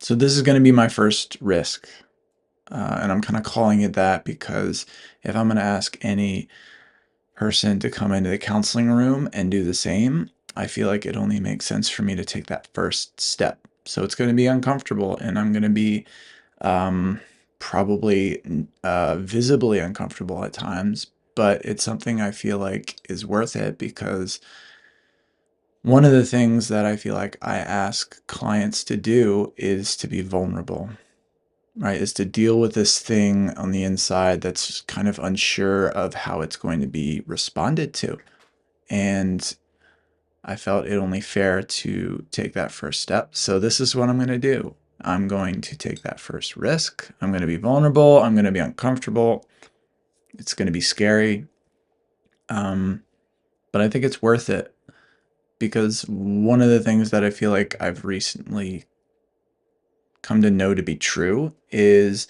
So this is going to be my first risk. And I'm kind of calling it that because if I'm going to ask any person to come into the counseling room and do the same, I feel like it only makes sense for me to take that first step. So it's going to be uncomfortable, and I'm going to be um, probably visibly uncomfortable at times, but it's something I feel like is worth it because one of the things that I feel like I ask clients to do is to be vulnerable, right? Is to deal with this thing on the inside that's kind of unsure of how it's going to be responded to. And I felt it only fair to take that first step. So this is what I'm going to do. I'm going to take that first risk. I'm going to be vulnerable. I'm going to be uncomfortable. It's going to be scary. But I think it's worth it because one of the things that I feel like I've recently come to know to be true is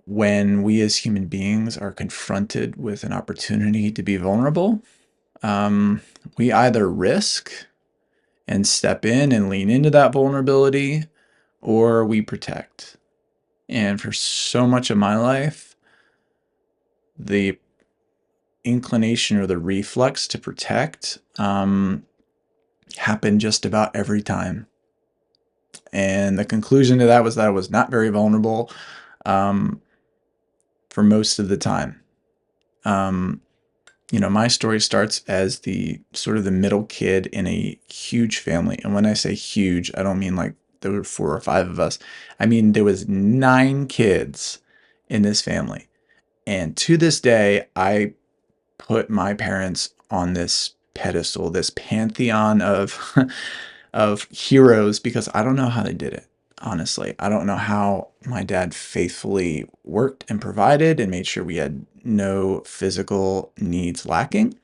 when we as human beings are confronted with an opportunity to be vulnerable, um, we either risk and step in and lean into that vulnerability, or we protect. And for so much of my life, the inclination or the reflex to protect happened just about every time. And the conclusion to that was that I was not very vulnerable um, for most of the time. Um, my story starts as the sort of the middle kid in a huge family. And when I say huge, I don't mean like there were 4 or 5 of us. I mean, there was 9 kids in this family. And to this day, I put my parents on this pedestal, this pantheon of of heroes because I don't know how they did it. Honestly, I don't know how my dad faithfully worked and provided and made sure we had no physical needs lacking,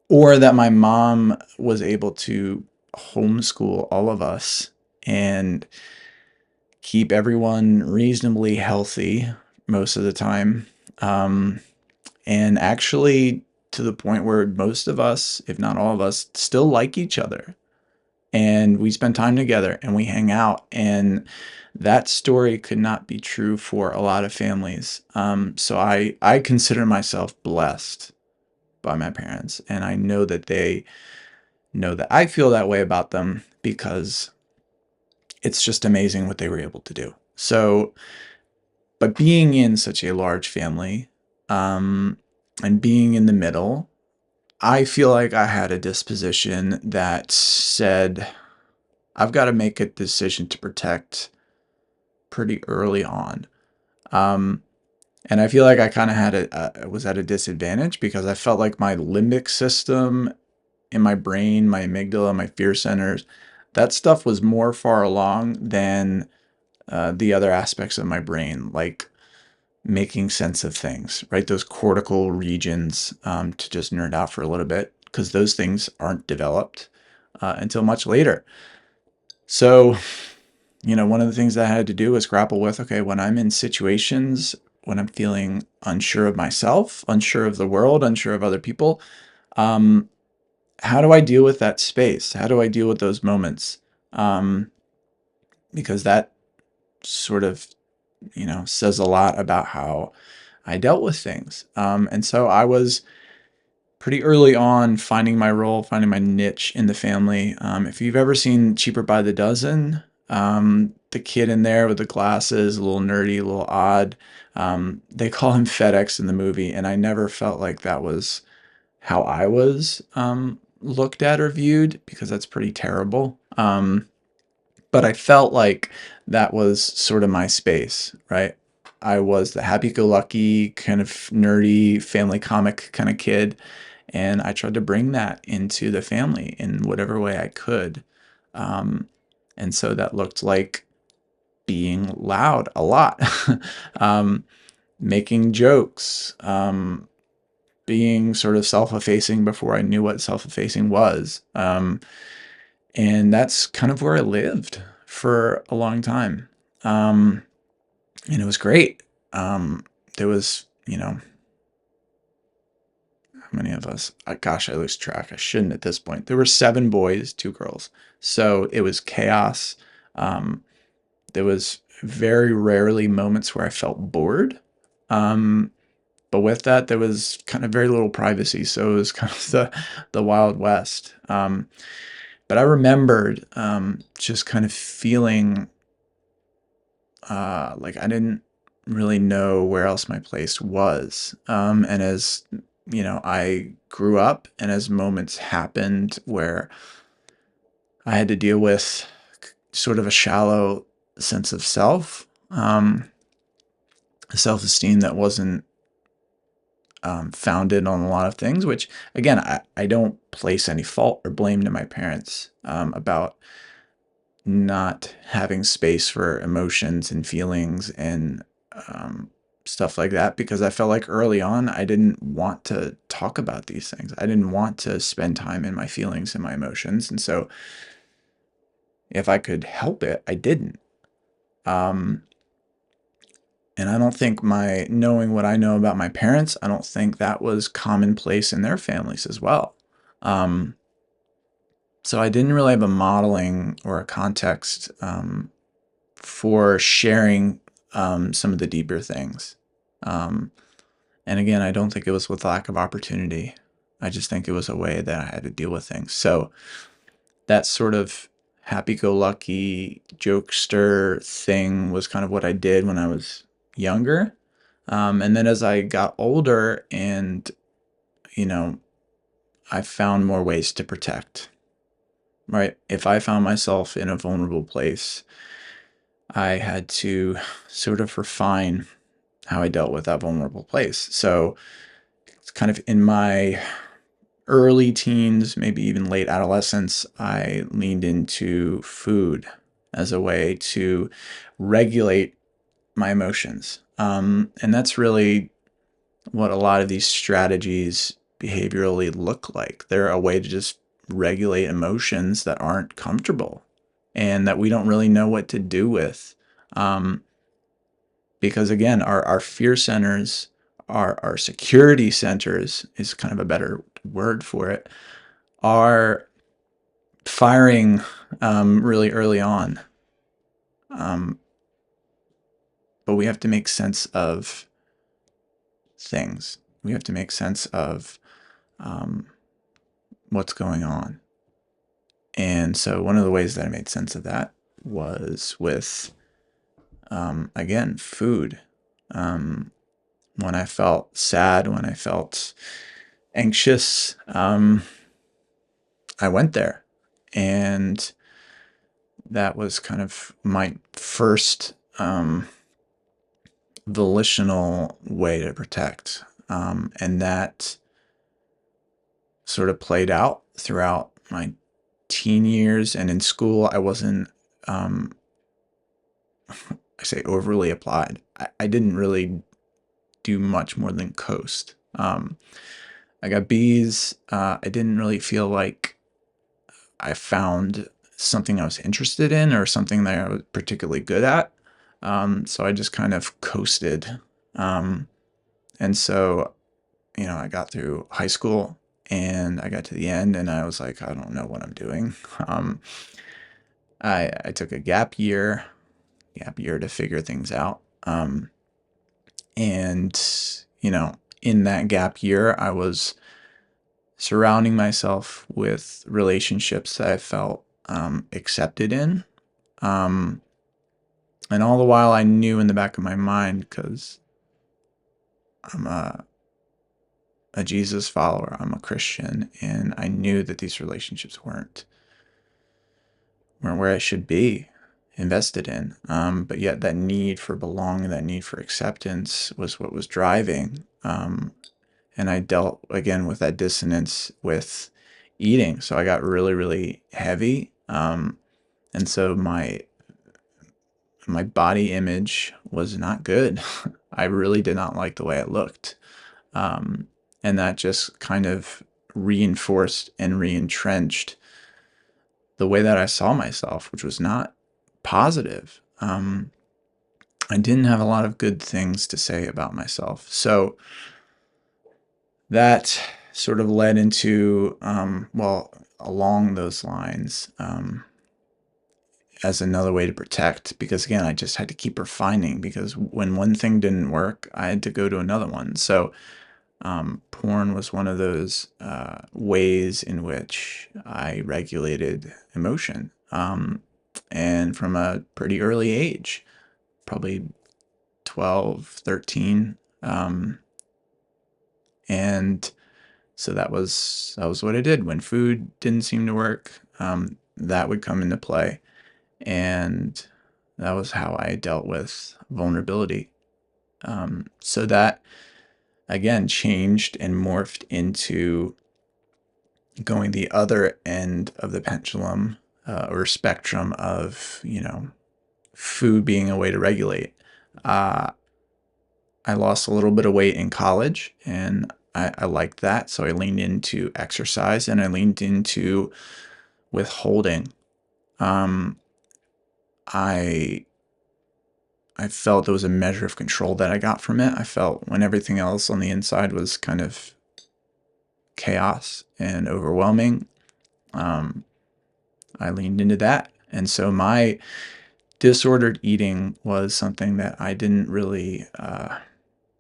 or that my mom was able to homeschool all of us and keep everyone reasonably healthy most of the time. Um, and actually, to the point where most of us, if not all of us, still like each other. And we spend time together and we hang out. And that story could not be true for a lot of families. So I consider myself blessed by my parents. And I know that they know that I feel that way about them because it's just amazing what they were able to do. So, but being in such a large family and being in the middle, I feel like I had a disposition that said, I've got to make a decision to protect pretty early on. Um, and I feel like I kind of had was at a disadvantage because I felt like my limbic system in my brain, my amygdala, my fear centers, that stuff was more far along than the other aspects of my brain, like making sense of things, right? Those cortical regions, to just nerd out for a little bit, because those things aren't developed until much later. So, one of the things that I had to do was grapple with, okay, when I'm in situations, when I'm feeling unsure of myself, unsure of the world, unsure of other people, um, how do I deal with that space? How do I deal with those moments? Um, because that sort of, says a lot about how I dealt with things. And so I was pretty early on finding my role, finding my niche in the family. If you've ever seen Cheaper by the Dozen, the kid in there with the glasses, a little nerdy, a little odd, they call him FedEx in the movie. And I never felt like that was how I was looked at or viewed because that's pretty terrible. But I felt like that was sort of my space, right? I was the happy-go-lucky, kind of nerdy, family comic kind of kid, and I tried to bring that into the family in whatever way I could. Um, and so that looked like being loud a lot, um, making jokes, being sort of self-effacing before I knew what self-effacing was. And that's kind of where I lived for a long time. Um, and it was great. There was, how many of us? Gosh, I lose track. I shouldn't at this point. There were 7 boys, 2 girls. So it was chaos. Um, There was very rarely moments where I felt bored. But with that, there was kind of very little privacy. So it was kind of the Wild West. But I remembered just kind of feeling like I didn't really know where else my place was. And as I grew up, and as moments happened where I had to deal with sort of a shallow sense of self, self-esteem that wasn't founded on a lot of things, which again, I don't place any fault or blame to my parents about not having space for emotions and feelings and um, stuff like that, because I felt like early on I didn't want to talk about these things. I didn't want to spend time in my feelings and my emotions. And so if I could help it, I didn't. Um, and I don't think my knowing what I know about my parents, I don't think that was commonplace in their families as well. Um, so I didn't really have a modeling or a context for sharing some of the deeper things. Um, and again, I don't think it was with lack of opportunity. I just think it was a way that I had to deal with things. So that sort of happy-go-lucky jokester thing was kind of what I did when I was younger. And then as I got older and, you know, I found more ways to protect, right? If I found myself in a vulnerable place, I had to sort of refine how I dealt with that vulnerable place. So it's kind of in my early teens, maybe even late adolescence, I leaned into food as a way to regulate my emotions. And that's really what a lot of these strategies behaviorally look like. They're a way to just regulate emotions that aren't comfortable and that we don't really know what to do with. Um, because again, our fear centers, our security centers is kind of a better word for it, are firing really early on. Um, but we have to make sense of things. We have to make sense of um, what's going on. And so one of the ways that I made sense of that was with, again, food. When I felt sad, when I felt anxious, I went there. And that was kind of my first volitional way to protect. And that sort of played out throughout my teen years. And in school, I wasn't, I say overly applied. I didn't really do much more than coast. I got B's. I didn't really feel like I found something I was interested in or something that I was particularly good at. So I just kind of coasted. And so, I got through high school and I got to the end and I was like, I don't know what I'm doing. I took a gap year to figure things out. And, in that gap year, I was surrounding myself with relationships that I felt accepted in. And all the while I knew in the back of my mind, because I'm a Jesus follower, I'm a Christian, and I knew that these relationships weren't where I should be invested in. But yet that need for belonging, that need for acceptance was what was driving. And I dealt again with that dissonance with eating. So I got really, really heavy. And so my body image was not good. I really did not like the way it looked. And that just kind of reinforced and re-entrenched the way that I saw myself, which was not positive. I didn't have a lot of good things to say about myself. So that sort of led into, along those lines, as another way to protect, because again, I just had to keep refining, because when one thing didn't work, I had to go to another one. So porn was one of those ways in which I regulated emotion. And from a pretty early age, probably 12, 13. And so that was what I did. When food didn't seem to work, that would come into play. And that was how I dealt with vulnerability. So that, again, changed and morphed into going the other end of the pendulum, or spectrum of, food being a way to regulate. I lost a little bit of weight in college, and I liked that. So I leaned into exercise, and I leaned into withholding. Um, I I felt there was a measure of control that I got from it. I felt when everything else on the inside was kind of chaos and overwhelming, um, I leaned into that. And so my disordered eating was something that I didn't really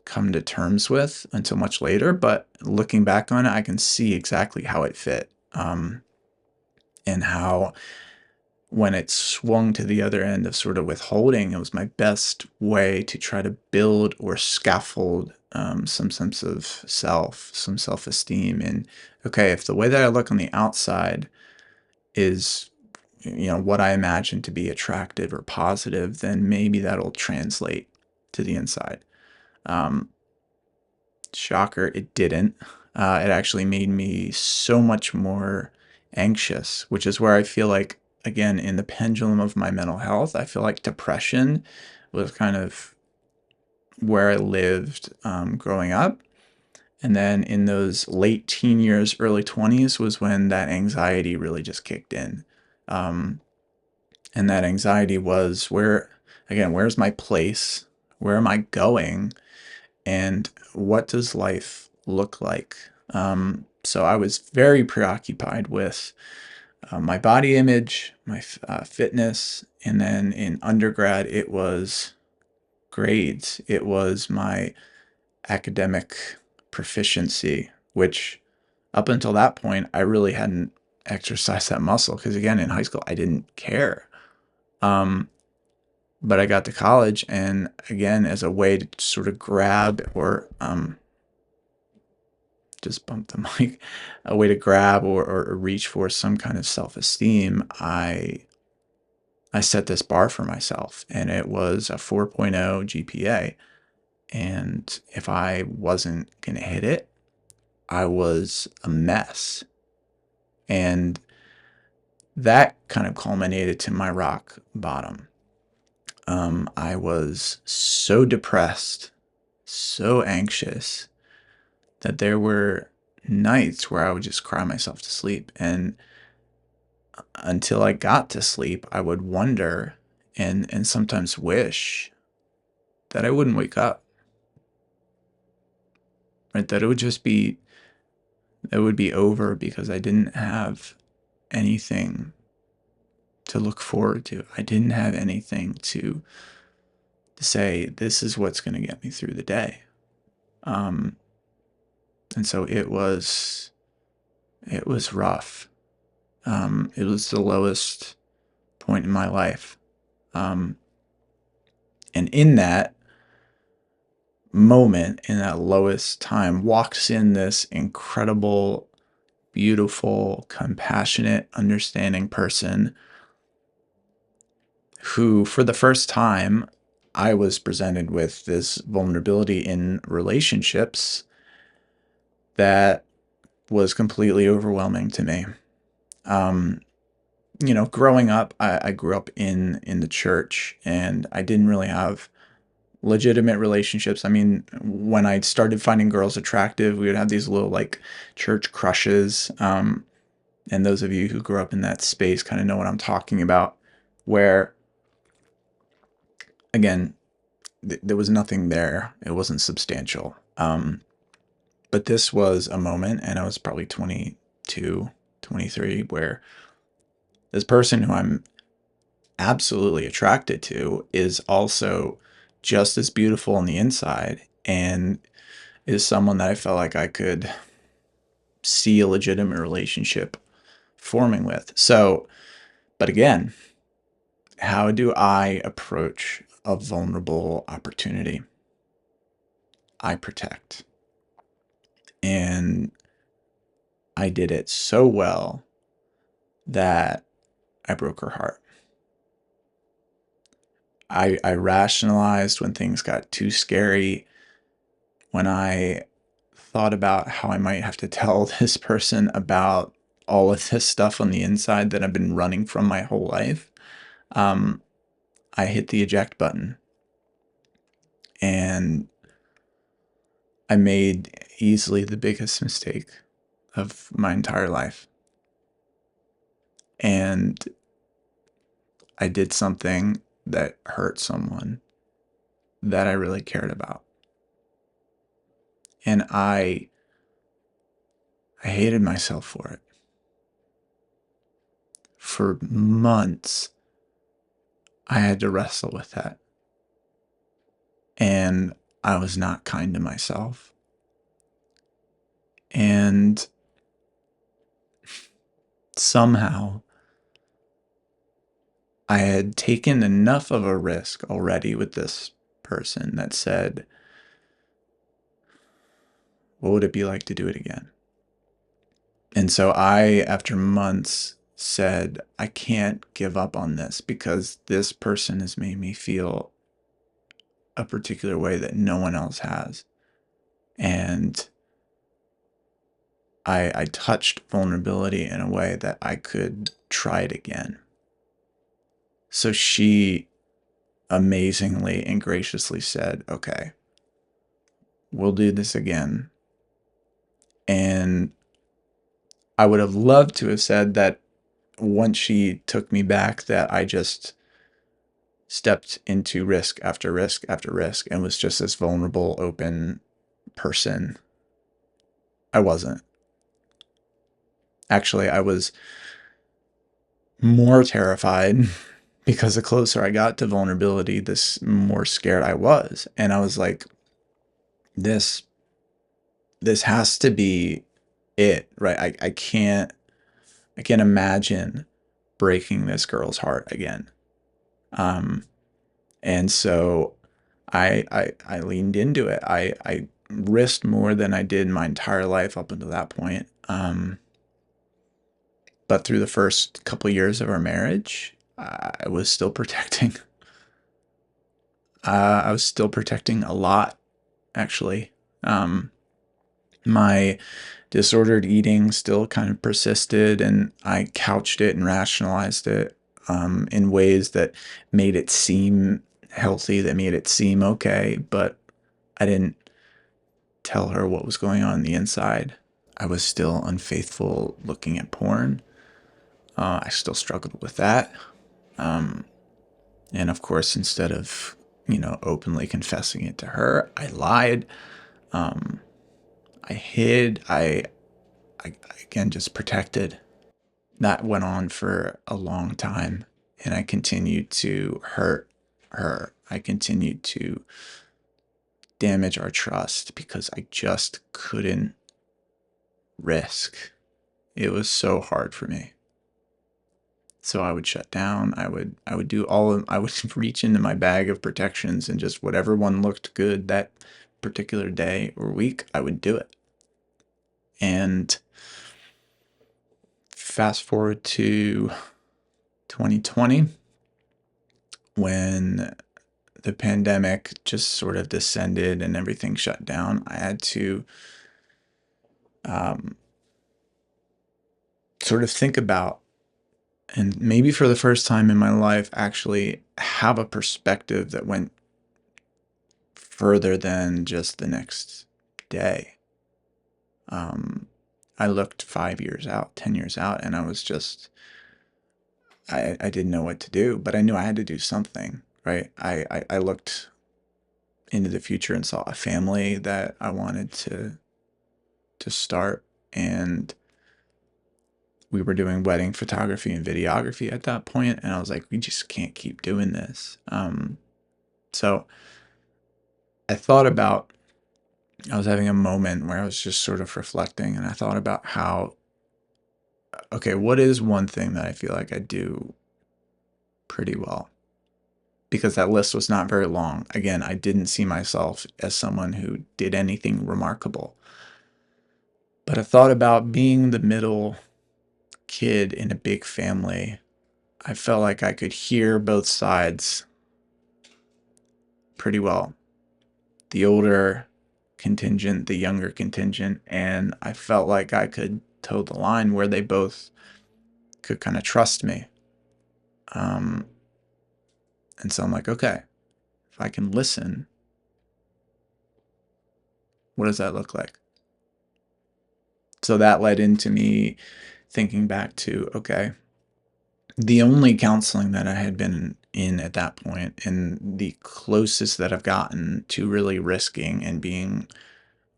come to terms with until much later. But looking back on it, I can see exactly how it fit, and how when it swung to the other end of sort of withholding, it was my best way to try to build or scaffold some sense of self, some self-esteem. And okay, if the way that I look on the outside is, what I imagine to be attractive or positive, then maybe that'll translate to the inside. Um, Shocker, it didn't. It actually made me so much more anxious, which is where I feel like, again, in the pendulum of my mental health, I feel like depression was kind of where I lived growing up. And then in those late teen years, early 20s was when that anxiety really just kicked in. Um, and that anxiety was where's my place? Where am I going? And what does life look like? So I was very preoccupied with my body image, my fitness, and then in undergrad, it was grades. It was my academic proficiency, which up until that point, I really hadn't exercised that muscle, because again, in high school, I didn't care. But I got to college, and again, as a way to sort of grab or just bump the mic, a way to grab or reach for some kind of self-esteem, I set this bar for myself, and it was a 4.0 GPA. And if I wasn't going to hit it, I was a mess. And that kind of culminated to my rock bottom. I was so depressed, so anxious, that there were nights where I would just cry myself to sleep. And until I got to sleep, I would wonder and sometimes wish that I wouldn't wake up, right? That it would be over, because I didn't have anything to look forward to. I didn't have anything to say, this is what's going to get me through the day. And so it was rough. It was the lowest point in my life. And in that moment, in that lowest time, walks in this incredible, beautiful, compassionate, understanding person who, for the first time, I was presented with this vulnerability in relationships that was completely overwhelming to me. Growing up, I grew up in the church, and I didn't really have legitimate relationships. I mean, when I started finding girls attractive, we would have these little like church crushes. And those of you who grew up in that space kind of know what I'm talking about, where, again, there was nothing there. It wasn't substantial. But this was a moment, and I was probably 22, 23, where this person who I'm absolutely attracted to is also just as beautiful on the inside and is someone that I felt like I could see a legitimate relationship forming with. So, but again, how do I approach a vulnerable opportunity? I protect. And I did it so well that I broke her heart. I rationalized when things got too scary, when I thought about how I might have to tell this person about all of this stuff on the inside that I've been running from my whole life. I hit the eject button and I made easily the biggest mistake of my entire life. And I did something that hurt someone that I really cared about. And I hated myself for it. For months, I had to wrestle with that. And I was not kind to myself. And somehow I had taken enough of a risk already with this person that said, what would it be like to do it again? And so I, after months, said, I can't give up on this because this person has made me feel a particular way that no one else has. And I touched vulnerability in a way that I could try it again. So she amazingly and graciously said, okay, we'll do this again. And I would have loved to have said that once she took me back, that I just stepped into risk after risk after risk and was just this vulnerable, open person. I wasn't. Actually, I was more terrified because the closer I got to vulnerability, the more scared I was. And I was like, this has to be it, right? I can't imagine breaking this girl's heart again. And so I leaned into it. I risked more than I did my entire life up until that point. But through the first couple years of our marriage, I was still protecting. I was still protecting a lot, actually. My disordered eating still kind of persisted, and I couched it and rationalized it in ways that made it seem healthy, that made it seem okay, but I didn't tell her what was going on the inside. I was still unfaithful looking at porn. I still struggled with that. And of course, instead of, openly confessing it to her, I lied. I hid. I again just protected. That went on for a long time, and I continued to hurt her. I continued to damage our trust because I just couldn't risk. It was so hard for me. So I would shut down. I would do I would reach into my bag of protections and just whatever one looked good that particular day or week, I would do it. And fast forward to 2020 when the pandemic just sort of descended and everything shut down. I had to sort of think about, and maybe for the first time in my life, actually have a perspective that went further than just the next day. I looked 5 years out, 10 years out, and I was just, I didn't know what to do, but I knew I had to do something, right? I looked into the future and saw a family that I wanted to start. And we were doing wedding photography and videography at that point, and I was like, we just can't keep doing this. So I thought about, I was having a moment where I was just sort of reflecting, and I thought about how, okay, what is one thing that I feel like I do pretty well? Because that list was not very long. Again, I didn't see myself as someone who did anything remarkable. But I thought about being the middle kid in a big family. I felt like I could hear both sides pretty well. The older contingent, the younger contingent, and I felt like I could toe the line where they both could kind of trust me. And so I'm like, okay, if I can listen, what does that look like? So that led into me thinking back to, okay, the only counseling that I had been in at that point, and the closest that I've gotten to really risking and being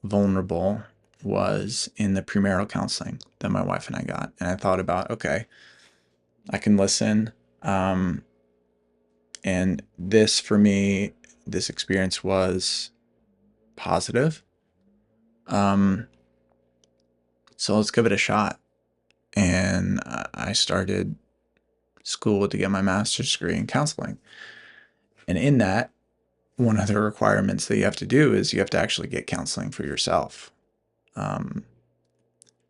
vulnerable, was in the premarital counseling that my wife and I got. And I thought about, okay, I can listen. And this, for me, this experience was positive. So let's give it a shot. And I started school to get my master's degree in counseling. And in that, one of the requirements that you have to do is you have to actually get counseling for yourself.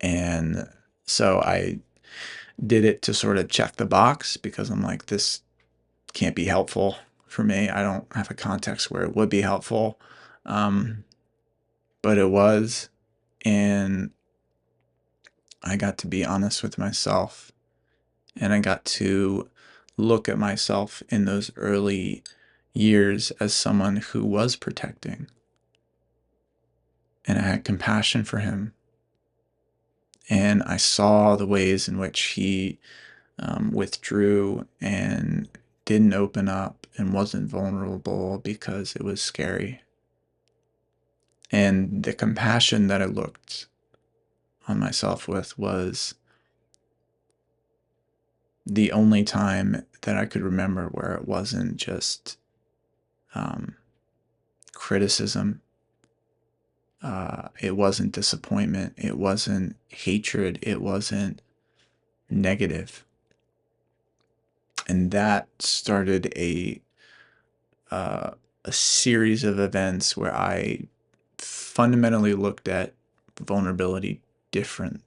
And so I did it to sort of check the box, because I'm like, this can't be helpful for me. I don't have a context where it would be helpful. But it was. And I got to be honest with myself, and I got to look at myself in those early years as someone who was protecting. And I had compassion for him. And I saw the ways in which he withdrew and didn't open up and wasn't vulnerable because it was scary. And the compassion that I looked on myself with was the only time that I could remember where it wasn't just criticism. It wasn't disappointment. It wasn't hatred. It wasn't negative. And that started a series of events where I fundamentally looked at vulnerability different.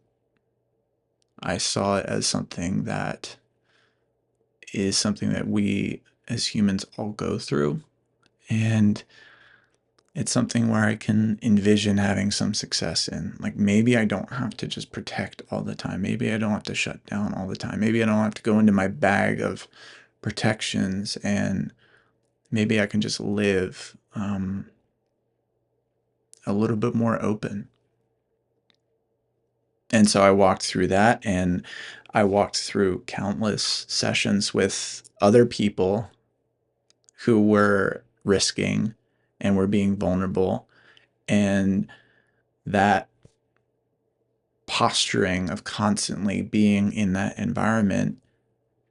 I saw it as something that is something that we as humans all go through. And it's something where I can envision having some success in. Like, maybe I don't have to just protect all the time. Maybe I don't have to shut down all the time. Maybe I don't have to go into my bag of protections, and maybe I can just live a little bit more open. And so I walked through that, and I walked through countless sessions with other people who were risking and were being vulnerable. And that posturing of constantly being in that environment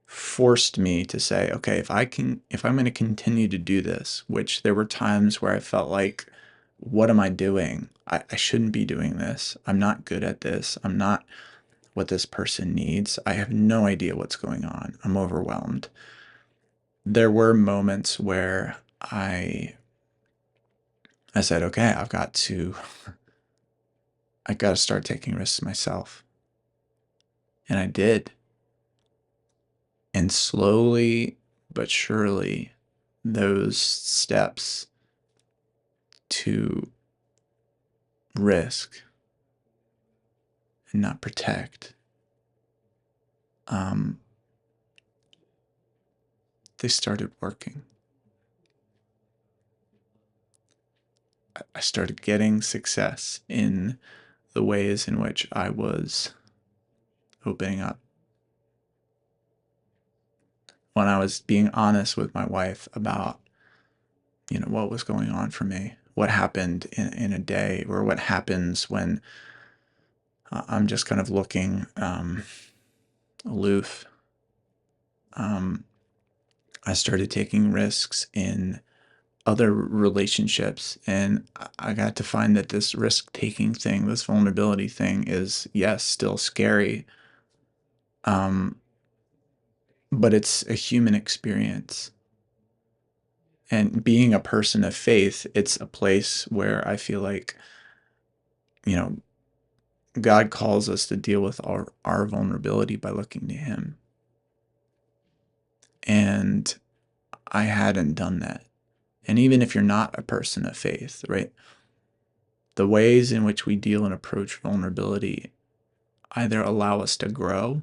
forced me to say, okay, if I'm going to continue to do this, which there were times where I felt like, what am I doing? I shouldn't be doing this. I'm not good at this. I'm not what this person needs. I have no idea what's going on. I'm overwhelmed. There were moments where I said, okay, I got to start taking risks myself. And I did. And slowly but surely, those steps to risk and not protect, they started working. I started getting success in the ways in which I was opening up. When I was being honest with my wife about, what was going on for me, what happened in a day, or what happens when I'm just kind of looking aloof. I started taking risks in other relationships, and I got to find that this risk taking thing, this vulnerability thing, is, yes, still scary, um, but it's a human experience. And being a person of faith, it's a place where I feel like, you know, God calls us to deal with our vulnerability by looking to Him. And I hadn't done that. And even if you're not a person of faith, right, the ways in which we deal and approach vulnerability either allow us to grow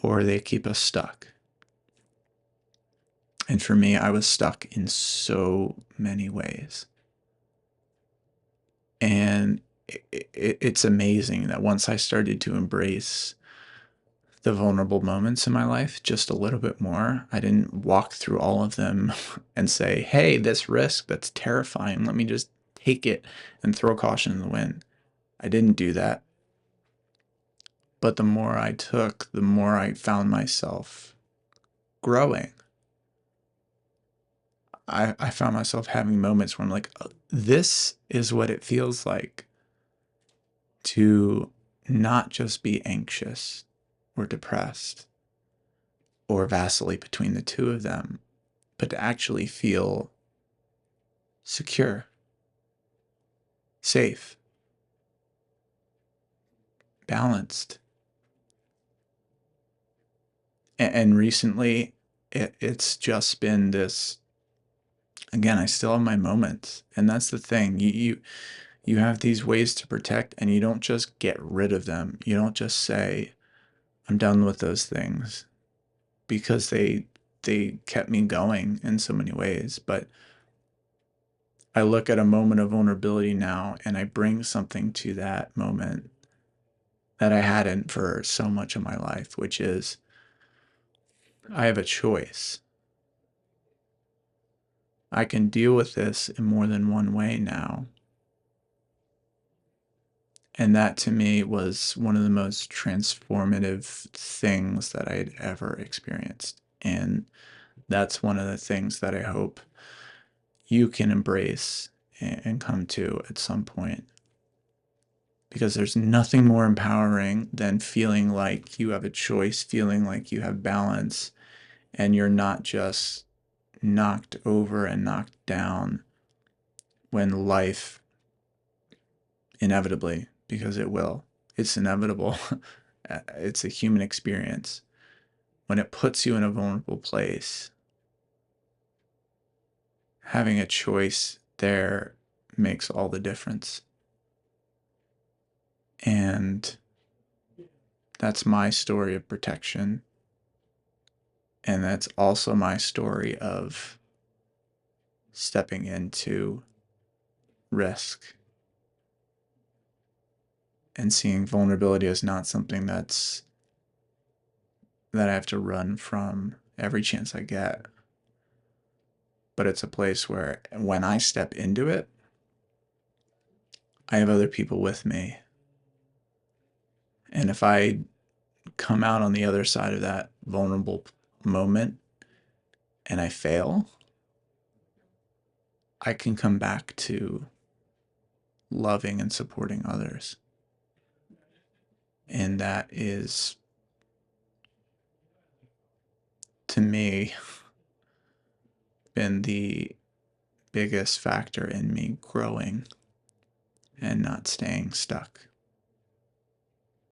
or they keep us stuck. And for me, I was stuck in so many ways. And it's amazing that once I started to embrace the vulnerable moments in my life just a little bit more, I didn't walk through all of them and say, hey, this risk, that's terrifying, let me just take it and throw caution in the wind. I didn't do that. But the more I took, the more I found myself growing. I found myself having moments where I'm like, "Oh, this is what it feels like to not just be anxious or depressed or vacillate between the two of them, but to actually feel secure, safe, balanced." And recently, it's just been this. Again, I still have my moments, and that's the thing. You have these ways to protect, and you don't just get rid of them. You don't just say, I'm done with those things, because they kept me going in so many ways. But I look at a moment of vulnerability now, and I bring something to that moment that I hadn't for so much of my life, which is I have a choice. I can deal with this in more than one way now. And that to me was one of the most transformative things that I had ever experienced. And that's one of the things that I hope you can embrace and come to at some point. Because there's nothing more empowering than feeling like you have a choice, feeling like you have balance, and you're not just knocked over and knocked down when life inevitably, because it will, it's inevitable, it's a human experience. When it puts you in a vulnerable place, having a choice there makes all the difference. And that's my story of protection. And that's also my story of stepping into risk and seeing vulnerability as not something that I have to run from every chance I get. But it's a place where when I step into it, I have other people with me. And if I come out on the other side of that vulnerable moment and I fail, I can come back to loving and supporting others. And that is, to me, been the biggest factor in me growing and not staying stuck.